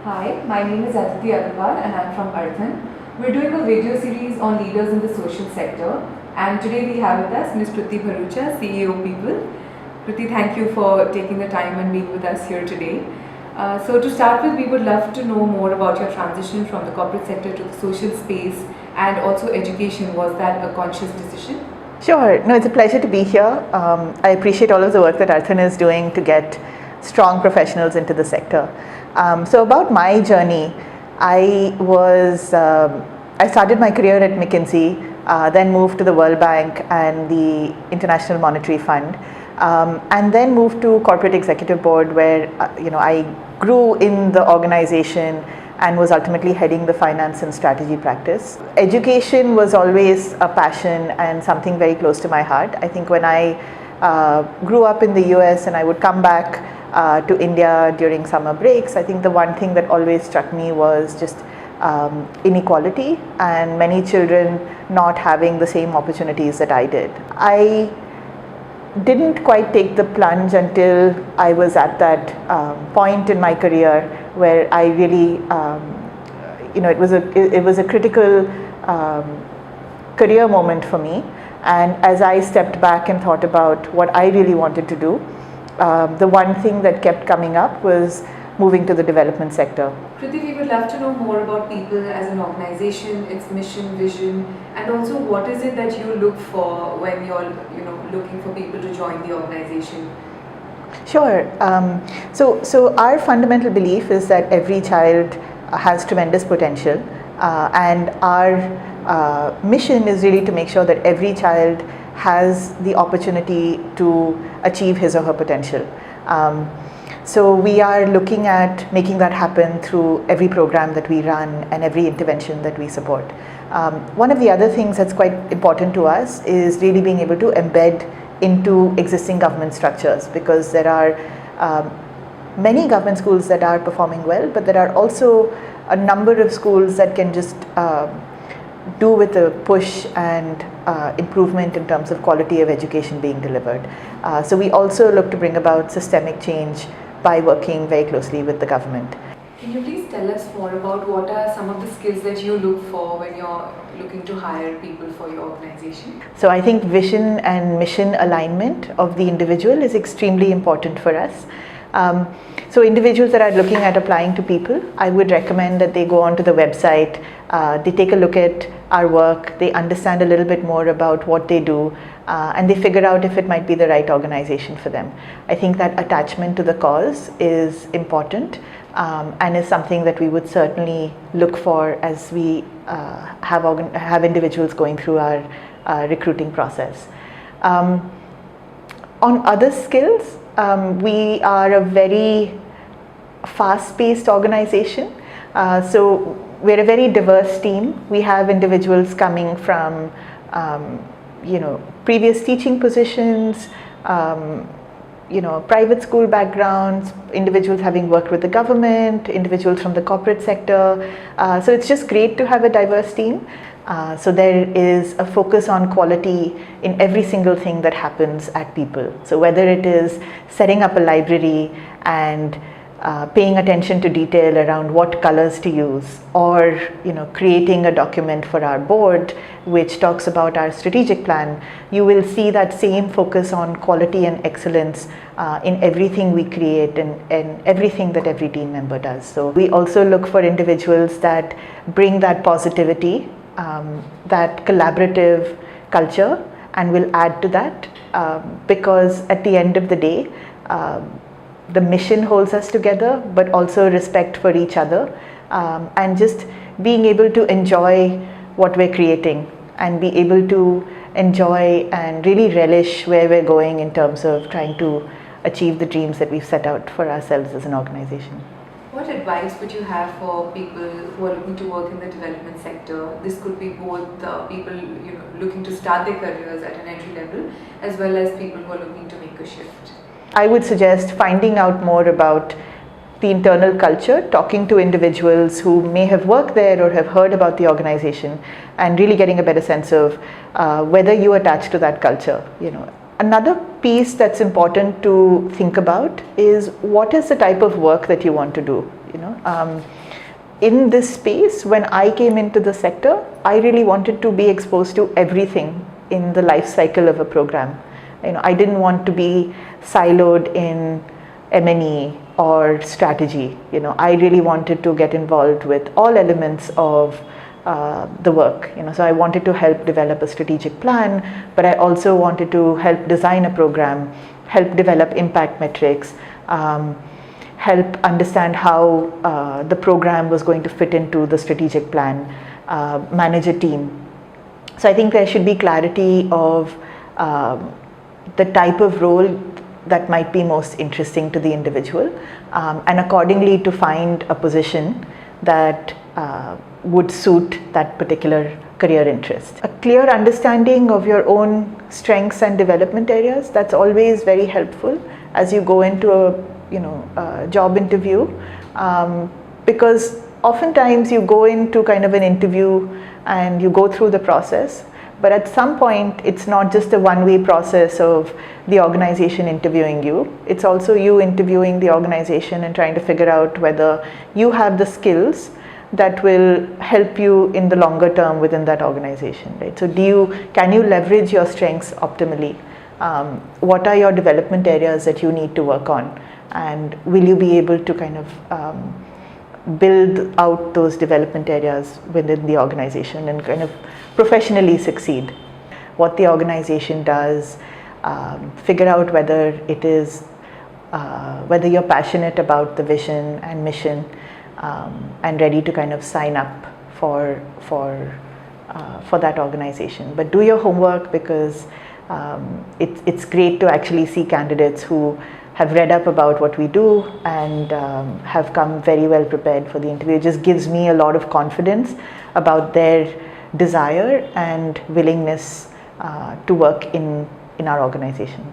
Hi, my name is Arthan and I'm from Arthan. We're doing a video series on leaders in the social sector, and today we have with us Ms. Kruti Bharucha, CEO Peepul. Kruti, thank you for taking the time and being with us here today. So to start with, we would love to know more about your transition from the corporate sector to the social space and also education. Was that a conscious decision? Sure. No, it's a pleasure to be here. I appreciate all of the work that Arthan is doing to get strong professionals into the sector. So about my journey, I started my career at McKinsey, then moved to the World Bank and the International Monetary Fund, and then moved to Corporate Executive Board, where I grew in the organization and was ultimately heading the finance and strategy practice. Education was always a passion and something very close to my heart. I think when I grew up in the US and I would come back to India during summer breaks, I think the one thing that always struck me was just inequality and many children not having the same opportunities that I did. I didn't quite take the plunge until I was at that point in my career where I really, it was a critical career moment for me. And as I stepped back and thought about what I really wanted to do, the one thing that kept coming up was moving to the development sector. Kruti, we would love to know more about Peepul as an organization, its mission, vision, and also what is it that you look for when you're looking for people to join the organization? Sure. So our fundamental belief is that every child has tremendous potential, and our mission is really to make sure that every child has the opportunity to achieve his or her potential. So we are looking at making that happen through every program that we run and every intervention that we support. One of the other things that's quite important to us is really being able to embed into existing government structures, because there are many government schools that are performing well, but there are also a number of schools that can just do with a push and improvement in terms of quality of education being delivered. So we also look to bring about systemic change by working very closely with the government. Can you please tell us more about what are some of the skills that you look for when you're looking to hire people for your organization? So I think vision and mission alignment of the individual is extremely important for us. So individuals that are looking at applying to Peepul, I would recommend that they go onto the website, they take a look at our work, they understand a little bit more about what they do, and they figure out if it might be the right organization for them. I think that attachment to the cause is important, and is something that we would certainly look for as we have individuals going through our recruiting process. On other skills, we are a very fast-paced organization, so we're a very diverse team. We have individuals coming from previous teaching positions, private school backgrounds, individuals having worked with the government, individuals from the corporate sector. So it's just great to have a diverse team. So there is a focus on quality in every single thing that happens at Peepul. So whether it is setting up a library and paying attention to detail around what colors to use, or creating a document for our board which talks about our strategic plan, you will see that same focus on quality and excellence in everything we create and everything that every team member does. So we also look for individuals that bring that positivity, that collaborative culture, and will add to that, because at the end of the day, the mission holds us together, but also respect for each other, and just being able to enjoy what we're creating and be able to enjoy and really relish where we're going in terms of trying to achieve the dreams that we've set out for ourselves as an organization. What advice would you have for people who are looking to work in the development sector? This could be both people looking to start their careers at an entry level, as well as people who are looking to make a shift. I would suggest finding out more about the internal culture, talking to individuals who may have worked there or have heard about the organization, and really getting a better sense of whether you attach to that culture. Another piece that's important to think about is what is the type of work that you want to do. In this space, when I came into the sector, I really wanted to be exposed to everything in the life cycle of a program. I didn't want to be siloed in M&E or strategy. I really wanted to get involved with all elements of the work. So I wanted to help develop a strategic plan, but I also wanted to help design a program, help develop impact metrics, help understand how the program was going to fit into the strategic plan, manage a team. So I think there should be clarity of the type of role that might be most interesting to the individual, and accordingly to find a position that would suit that particular career interest. A clear understanding of your own strengths and development areas, that's always very helpful as you go into a job interview, because oftentimes you go into kind of an interview and you go through the process, but at some point it's not just a one-way process of the organization interviewing you, it's also you interviewing the organization and trying to figure out whether you have the skills that will help you in the longer term within that organization, right? So can you leverage your strengths optimally? What are your development areas that you need to work on? And will you be able to kind of build out those development areas within the organization and kind of professionally succeed? What the organization does, figure out whether it is, whether you're passionate about the vision and mission, and ready to kind of sign up for that organization. But do your homework, because it's great to actually see candidates who have read up about what we do and have come very well prepared for the interview. It just gives me a lot of confidence about their desire and willingness to work in our organization.